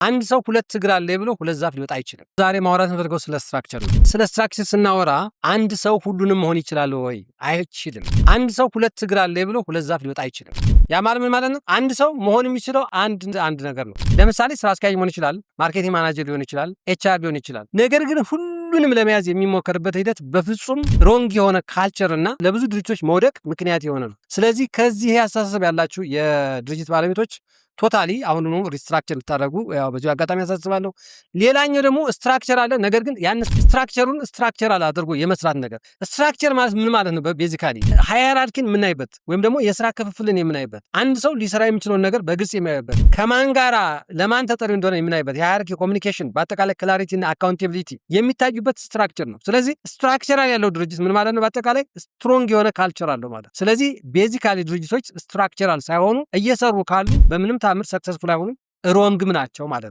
አንድ ሰው ሁለት እግር አለ ብሎ ሁለት ዛፍ ሊወጣ አይችልም። ዛሬ ማውራት ነው ስለ ስትራክቸር ነው። ስለ ስትራክቸር ስናወራ አንድ ሰው ሁሉንም መሆን ይችላል ወይ? አይችልም። አንድ ሰው ሁለት እግር አለ ብሎ ሁለት ዛፍ ሊወጣ አይችልም። ያ ማለት ምን ማለት ነው? አንድ ሰው መሆን የሚችለው አንድ ነገር ነው። ለምሳሌ ስራ አስኪያጅ መሆን ይችላል፣ ማርኬቲንግ ማናጀር ሊሆን ይችላል፣ ኤችአር ሊሆን ይችላል። ነገር ግን ሁሉንም ለመያዝ የሚሞከርበት ሂደት በፍጹም ሮንግ የሆነ ካልቸር እና ለብዙ ድርጅቶች መውደቅ ምክንያት የሆነ ነው። ስለዚህ ከዚህ አስተሳሰብ ያላችሁ የድርጅት ባለቤቶች ቶታሊ አሁኑኑ ሪስትራክቸር ልታደርጉ ያው በዚህ አጋጣሚ ያሳስባለሁ። ሌላኛው ደግሞ ስትራክቸር አለ፣ ነገር ግን ያን ስትራክቸሩን ስትራክቸራል አድርጎ የመስራት ነገር። ስትራክቸር ማለት ምን ማለት ነው? ቤዚካሊ ሃይራርኪን የምናይበት ወይም ደግሞ የስራ ክፍፍልን የምናይበት፣ አንድ ሰው ሊሰራ የሚችለውን ነገር በግልጽ የሚያይበት፣ ከማን ጋራ ለማን ተጠሪ እንደሆነ የምናይበት፣ የሃይራርኪ ኮሚኒኬሽን፣ በአጠቃላይ ክላሪቲ እና አካውንታቢሊቲ የሚታዩበት ስትራክቸር ነው። ስለዚህ ስትራክቸራል ያለው ድርጅት ምን ማለት ነው? በአጠቃላይ ስትሮንግ የሆነ ካልቸር አለው ማለት። ስለዚህ ቤዚካሊ ድርጅቶች ስትራክቸራል ሳይሆኑ እየሰሩ ካሉ በምንም ታምር ሰክሰስፉል አይሆኑም፣ ሮንግም ናቸው ማለት ነው።